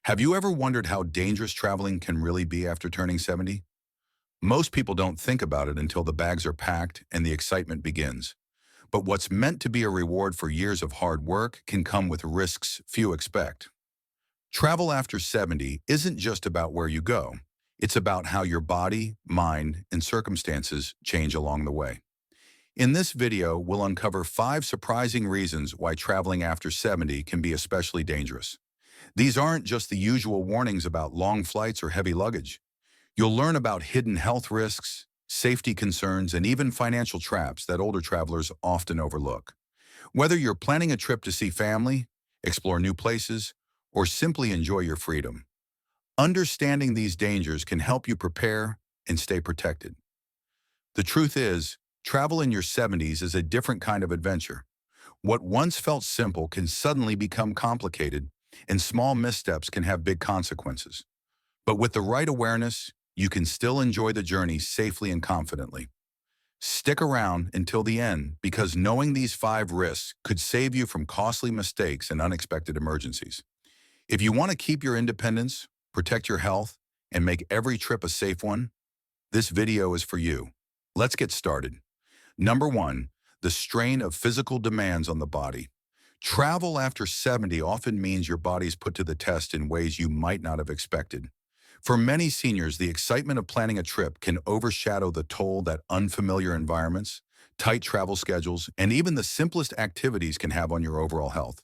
Have you ever wondered how dangerous traveling can really be after turning 70? Most people don't think about it until the bags are packed and the excitement begins. But what's meant to be a reward for years of hard work can come with risks few expect. Travel after 70 isn't just about where you go. It's about how your body, mind, and circumstances change along the way. In this video, we'll uncover 5 surprising reasons why traveling after 70 can be especially dangerous. These aren't just the usual warnings about long flights or heavy luggage. You'll learn about hidden health risks, safety concerns, and even financial traps that older travelers often overlook. Whether you're planning a trip to see family, explore new places, or simply enjoy your freedom, understanding these dangers can help you prepare and stay protected. The truth is, travel in your 70s is a different kind of adventure. What once felt simple can suddenly become complicated, and small missteps can have big consequences. But with the right awareness, you can still enjoy the journey safely and confidently. Stick around until the end because knowing these 5 risks could save you from costly mistakes and unexpected emergencies. If you want to keep your independence, protect your health, and make every trip a safe one, this video is for you. Let's get started. Number 1, the strain of physical demands on the body. Travel after 70 often means your body's put to the test in ways you might not have expected. For many seniors, the excitement of planning a trip can overshadow the toll that unfamiliar environments, tight travel schedules, and even the simplest activities can have on your overall health.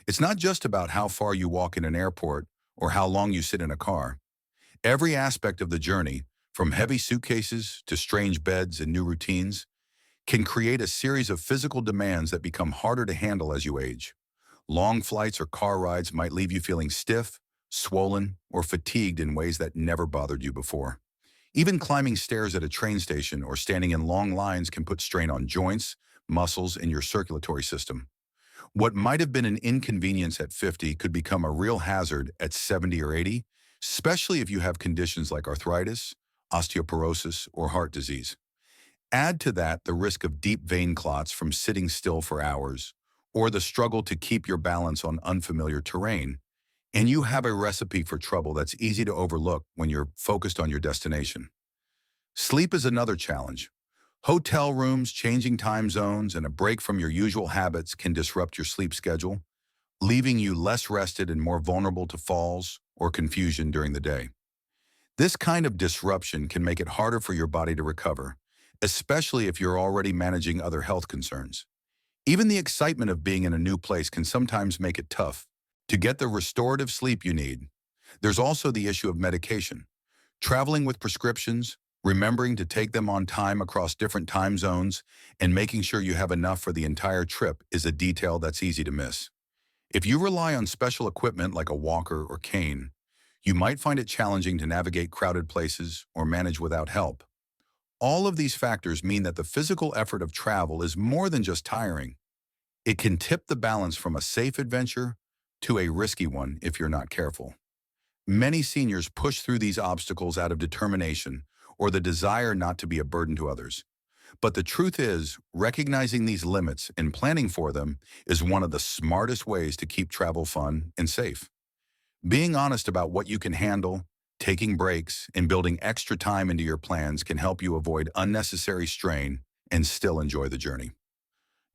It's not just about how far you walk in an airport or how long you sit in a car. Every aspect of the journey, from heavy suitcases to strange beds and new routines, can create a series of physical demands that become harder to handle as you age. Long flights or car rides might leave you feeling stiff, swollen, or fatigued in ways that never bothered you before. Even climbing stairs at a train station or standing in long lines can put strain on joints, muscles, and your circulatory system. What might have been an inconvenience at 50 could become a real hazard at 70 or 80, especially if you have conditions like arthritis, osteoporosis, or heart disease. Add to that the risk of deep vein clots from sitting still for hours, or the struggle to keep your balance on unfamiliar terrain, and you have a recipe for trouble that's easy to overlook when you're focused on your destination. Sleep is another challenge. Hotel rooms, changing time zones, and a break from your usual habits can disrupt your sleep schedule, leaving you less rested and more vulnerable to falls or confusion during the day. This kind of disruption can make it harder for your body to recover, especially if you're already managing other health concerns. Even the excitement of being in a new place can sometimes make it tough to get the restorative sleep you need. There's also the issue of medication. Traveling with prescriptions, remembering to take them on time across different time zones, and making sure you have enough for the entire trip is a detail that's easy to miss. If you rely on special equipment like a walker or cane, you might find it challenging to navigate crowded places or manage without help. All of these factors mean that the physical effort of travel is more than just tiring. It can tip the balance from a safe adventure to a risky one if you're not careful. Many seniors push through these obstacles out of determination or the desire not to be a burden to others. But the truth is, recognizing these limits and planning for them is one of the smartest ways to keep travel fun and safe. Being honest about what you can handle, taking breaks, and building extra time into your plans can help you avoid unnecessary strain and still enjoy the journey.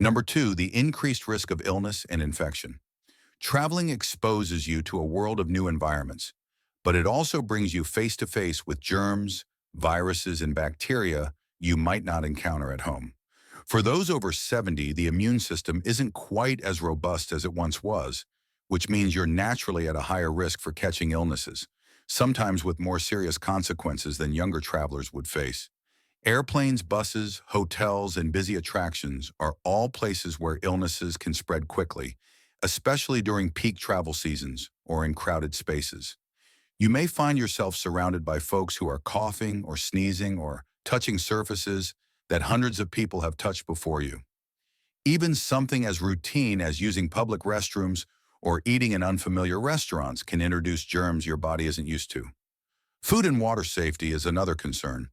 Number 2, the increased risk of illness and infection. Traveling exposes you to a world of new environments, but it also brings you face to face with germs, viruses, and bacteria you might not encounter at home. For those over 70, the immune system isn't quite as robust as it once was, which means you're naturally at a higher risk for catching illnesses, sometimes with more serious consequences than younger travelers would face. Airplanes, buses, hotels, and busy attractions are all places where illnesses can spread quickly, especially during peak travel seasons or in crowded spaces. You may find yourself surrounded by folks who are coughing or sneezing or touching surfaces that hundreds of people have touched before you. Even something as routine as using public restrooms or eating in unfamiliar restaurants can introduce germs your body isn't used to. Food and water safety is another concern.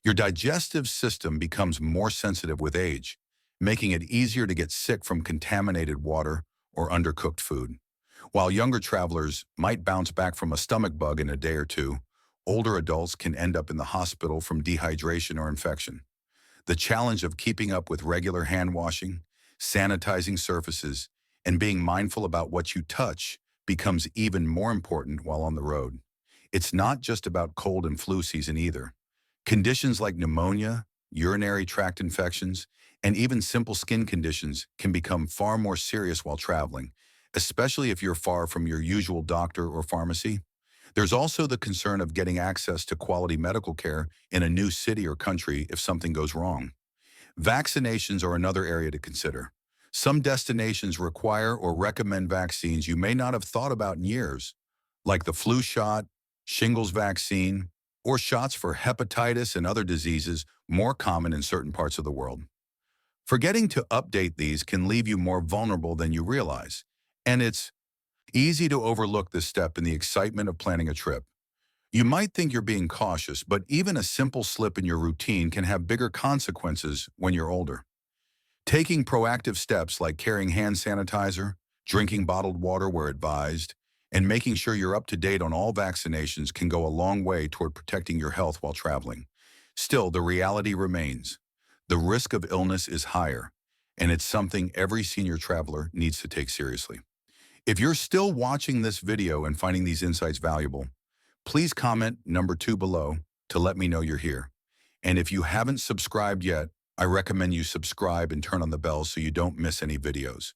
Your digestive system becomes more sensitive with age, making it easier to get sick from contaminated water or undercooked food. While younger travelers might bounce back from a stomach bug in a day or two, older adults can end up in the hospital from dehydration or infection. The challenge of keeping up with regular hand washing, sanitizing surfaces, and being mindful about what you touch becomes even more important while on the road. It's not just about cold and flu season either. Conditions like pneumonia, urinary tract infections, and even simple skin conditions can become far more serious while traveling, especially if you're far from your usual doctor or pharmacy. There's also the concern of getting access to quality medical care in a new city or country if something goes wrong. Vaccinations are another area to consider. Some destinations require or recommend vaccines you may not have thought about in years, like the flu shot, shingles vaccine, or shots for hepatitis and other diseases more common in certain parts of the world. Forgetting to update these can leave you more vulnerable than you realize, and it's easy to overlook this step in the excitement of planning a trip. You might think you're being cautious, but even a simple slip in your routine can have bigger consequences when you're older. Taking proactive steps like carrying hand sanitizer, drinking bottled water where advised, and making sure you're up to date on all vaccinations can go a long way toward protecting your health while traveling. Still, the reality remains. The risk of illness is higher, and it's something every senior traveler needs to take seriously. If you're still watching this video and finding these insights valuable, please comment number 2 below to let me know you're here. And if you haven't subscribed yet, I recommend you subscribe and turn on the bell so you don't miss any videos.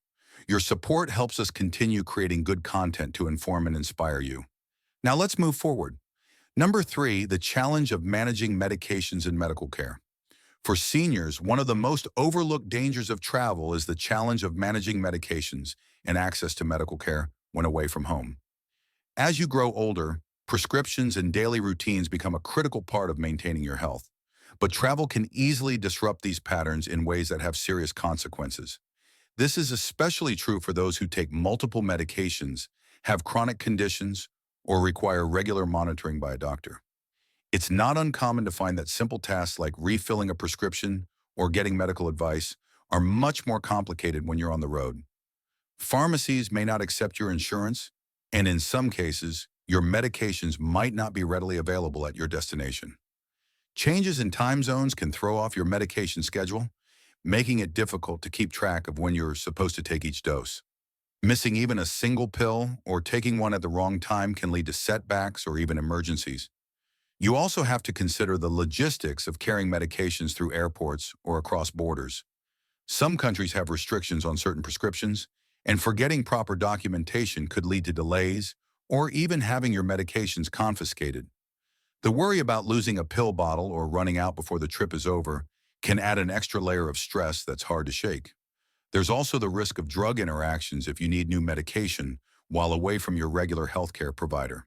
Your support helps us continue creating good content to inform and inspire you. Now let's move forward. Number 3, the challenge of managing medications and medical care. For seniors, one of the most overlooked dangers of travel is the challenge of managing medications and access to medical care when away from home. As you grow older, prescriptions and daily routines become a critical part of maintaining your health. But travel can easily disrupt these patterns in ways that have serious consequences. This is especially true for those who take multiple medications, have chronic conditions, or require regular monitoring by a doctor. It's not uncommon to find that simple tasks like refilling a prescription or getting medical advice are much more complicated when you're on the road. Pharmacies may not accept your insurance, and in some cases, your medications might not be readily available at your destination. Changes in time zones can throw off your medication schedule, making it difficult to keep track of when you're supposed to take each dose. Missing even a single pill or taking one at the wrong time can lead to setbacks or even emergencies. You also have to consider the logistics of carrying medications through airports or across borders. Some countries have restrictions on certain prescriptions, and forgetting proper documentation could lead to delays or even having your medications confiscated. The worry about losing a pill bottle or running out before the trip is over can add an extra layer of stress that's hard to shake. There's also the risk of drug interactions if you need new medication while away from your regular healthcare provider.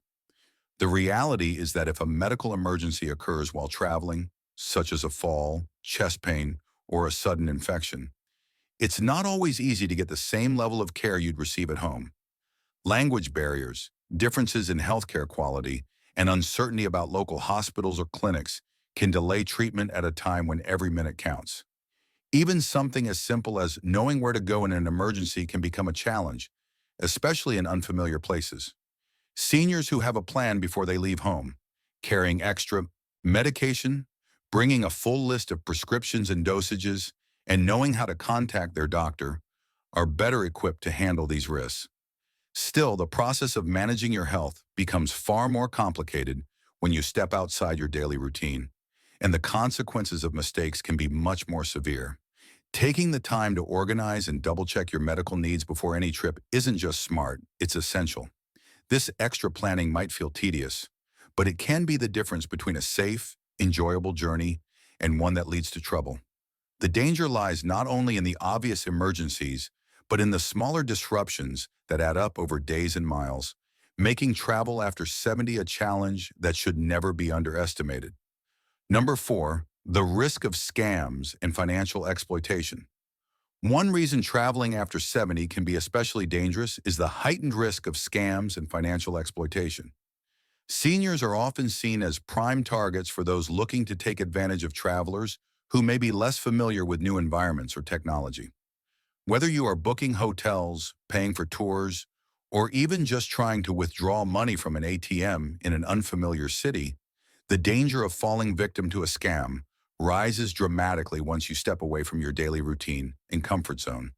The reality is that if a medical emergency occurs while traveling, such as a fall, chest pain, or a sudden infection, it's not always easy to get the same level of care you'd receive at home. Language barriers, differences in healthcare quality, and uncertainty about local hospitals or clinics can delay treatment at a time when every minute counts. Even something as simple as knowing where to go in an emergency can become a challenge, especially in unfamiliar places. Seniors who have a plan before they leave home, carrying extra medication, bringing a full list of prescriptions and dosages, and knowing how to contact their doctor are better equipped to handle these risks. Still, the process of managing your health becomes far more complicated when you step outside your daily routine, and the consequences of mistakes can be much more severe. Taking the time to organize and double-check your medical needs before any trip isn't just smart, it's essential. This extra planning might feel tedious, but it can be the difference between a safe, enjoyable journey and one that leads to trouble. The danger lies not only in the obvious emergencies, but in the smaller disruptions that add up over days and miles, making travel after 70 a challenge that should never be underestimated. Number 4, the risk of scams and financial exploitation. One reason traveling after 70 can be especially dangerous is the heightened risk of scams and financial exploitation. Seniors are often seen as prime targets for those looking to take advantage of travelers who may be less familiar with new environments or technology. Whether you are booking hotels, paying for tours, or even just trying to withdraw money from an ATM in an unfamiliar city, the danger of falling victim to a scam rises dramatically once you step away from your daily routine and comfort zone.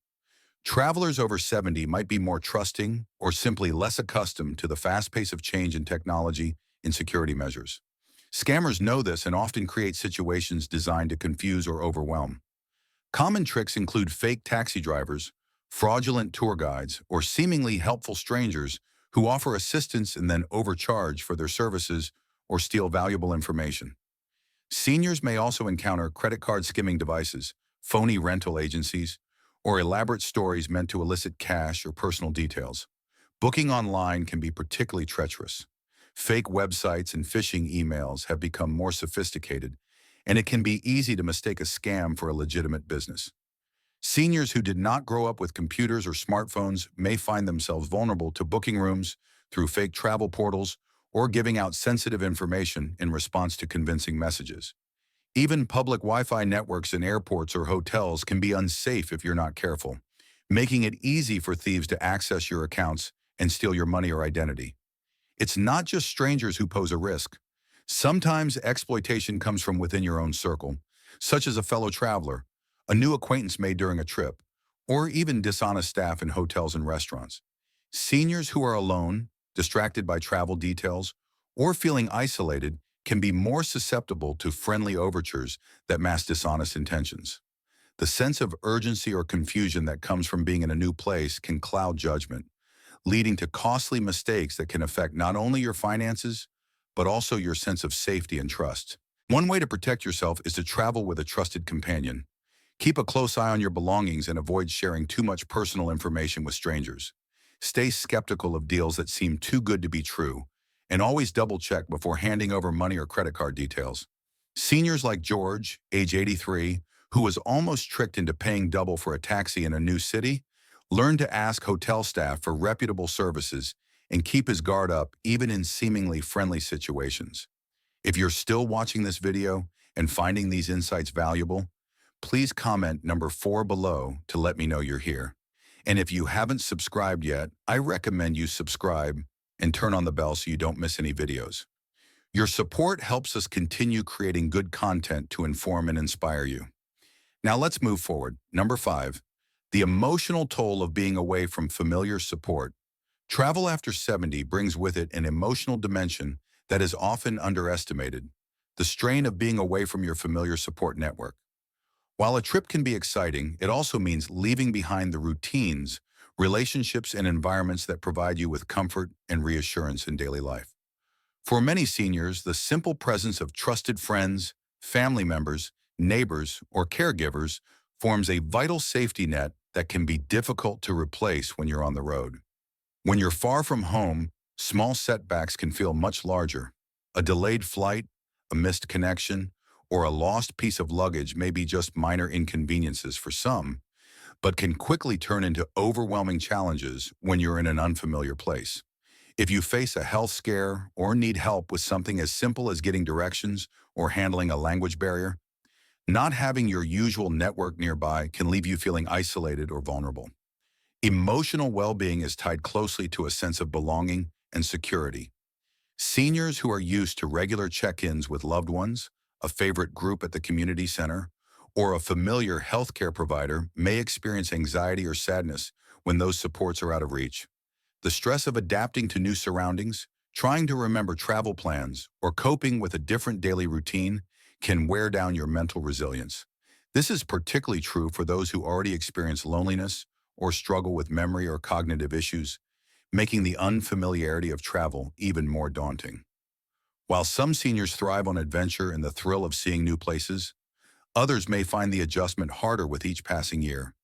Travelers over 70 might be more trusting or simply less accustomed to the fast pace of change in technology and security measures. Scammers know this and often create situations designed to confuse or overwhelm. Common tricks include fake taxi drivers, fraudulent tour guides, or seemingly helpful strangers who offer assistance and then overcharge for their services or steal valuable information. Seniors may also encounter credit card skimming devices, phony rental agencies, or elaborate stories meant to elicit cash or personal details. Booking online can be particularly treacherous. Fake websites and phishing emails have become more sophisticated, and it can be easy to mistake a scam for a legitimate business. Seniors who did not grow up with computers or smartphones may find themselves vulnerable to booking rooms through fake travel portals or giving out sensitive information in response to convincing messages. Even public Wi-Fi networks in airports or hotels can be unsafe if you're not careful, making it easy for thieves to access your accounts and steal your money or identity. It's not just strangers who pose a risk. Sometimes exploitation comes from within your own circle, such as a fellow traveler, a new acquaintance made during a trip, or even dishonest staff in hotels and restaurants. Seniors who are alone, distracted by travel details, or feeling isolated can be more susceptible to friendly overtures that mask dishonest intentions. The sense of urgency or confusion that comes from being in a new place can cloud judgment, leading to costly mistakes that can affect not only your finances, but also your sense of safety and trust. One way to protect yourself is to travel with a trusted companion. Keep a close eye on your belongings and avoid sharing too much personal information with strangers. Stay skeptical of deals that seem too good to be true, and always double-check before handing over money or credit card details. Seniors like George, age 83, who was almost tricked into paying double for a taxi in a new city, learned to ask hotel staff for reputable services and keep his guard up even in seemingly friendly situations. If you're still watching this video and finding these insights valuable, please comment number 4 below to let me know you're here. And if you haven't subscribed yet, I recommend you subscribe and turn on the bell so you don't miss any videos. Your support helps us continue creating good content to inform and inspire you. Now let's move forward. Number 5, the emotional toll of being away from familiar support. Travel after 70 brings with it an emotional dimension that is often underestimated, the strain of being away from your familiar support network. While a trip can be exciting, it also means leaving behind the routines, relationships, and environments that provide you with comfort and reassurance in daily life. For many seniors, the simple presence of trusted friends, family members, neighbors, or caregivers forms a vital safety net that can be difficult to replace when you're on the road. When you're far from home, small setbacks can feel much larger. A delayed flight, a missed connection, or a lost piece of luggage may be just minor inconveniences for some, but can quickly turn into overwhelming challenges when you're in an unfamiliar place. If you face a health scare or need help with something as simple as getting directions or handling a language barrier, not having your usual network nearby can leave you feeling isolated or vulnerable. Emotional well-being is tied closely to a sense of belonging and security. Seniors who are used to regular check-ins with loved ones, a favorite group at the community center, or a familiar healthcare provider may experience anxiety or sadness when those supports are out of reach. The stress of adapting to new surroundings, trying to remember travel plans, or coping with a different daily routine can wear down your mental resilience. This is particularly true for those who already experience loneliness or struggle with memory or cognitive issues, making the unfamiliarity of travel even more daunting. While some seniors thrive on adventure and the thrill of seeing new places, others may find the adjustment harder with each passing year.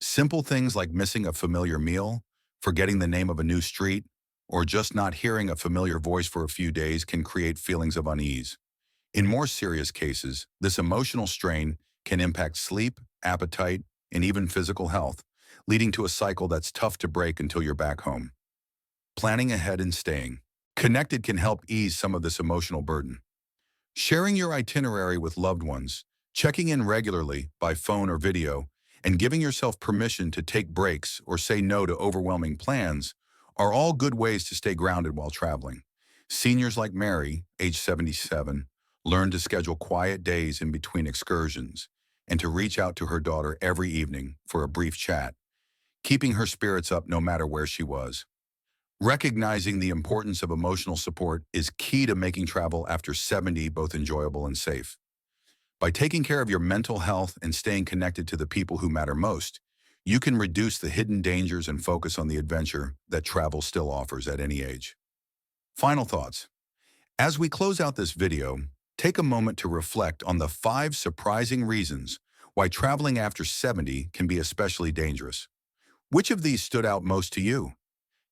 Simple things like missing a familiar meal, forgetting the name of a new street, or just not hearing a familiar voice for a few days can create feelings of unease. In more serious cases, this emotional strain can impact sleep, appetite, and even physical health, leading to a cycle that's tough to break until you're back home. Planning ahead and staying connected can help ease some of this emotional burden. Sharing your itinerary with loved ones, checking in regularly by phone or video, and giving yourself permission to take breaks or say no to overwhelming plans are all good ways to stay grounded while traveling. Seniors like Mary, age 77, learn to schedule quiet days in between excursions and to reach out to her daughter every evening for a brief chat, keeping her spirits up no matter where she was. Recognizing the importance of emotional support is key to making travel after 70 both enjoyable and safe. By taking care of your mental health and staying connected to the people who matter most, you can reduce the hidden dangers and focus on the adventure that travel still offers at any age. Final thoughts. As we close out this video, take a moment to reflect on the 5 surprising reasons why traveling after 70 can be especially dangerous. Which of these stood out most to you?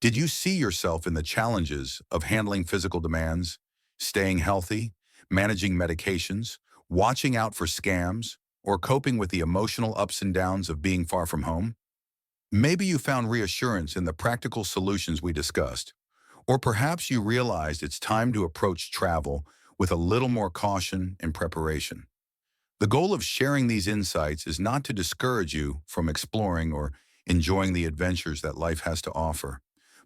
Did you see yourself in the challenges of handling physical demands, staying healthy, managing medications, watching out for scams, or coping with the emotional ups and downs of being far from home? Maybe you found reassurance in the practical solutions we discussed, or perhaps you realized it's time to approach travel with a little more caution and preparation. The goal of sharing these insights is not to discourage you from exploring or enjoying the adventures that life has to offer,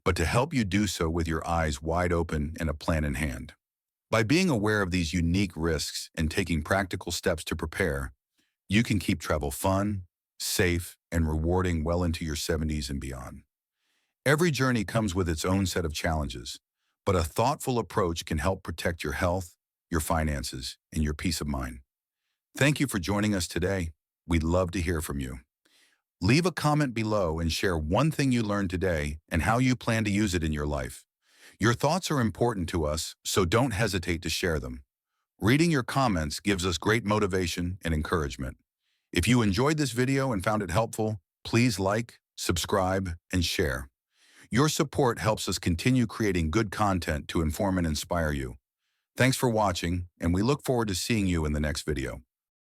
but to help you do so with your eyes wide open and a plan in hand. By being aware of these unique risks and taking practical steps to prepare, you can keep travel fun, safe, and rewarding well into your 70s and beyond. Every journey comes with its own set of challenges, but a thoughtful approach can help protect your health, your finances, and your peace of mind. Thank you for joining us today. We'd love to hear from you. Leave a comment below and share one thing you learned today and how you plan to use it in your life. Your thoughts are important to us, so don't hesitate to share them. Reading your comments gives us great motivation and encouragement. If you enjoyed this video and found it helpful, please like, subscribe, and share. Your support helps us continue creating good content to inform and inspire you. Thanks for watching, and we look forward to seeing you in the next video.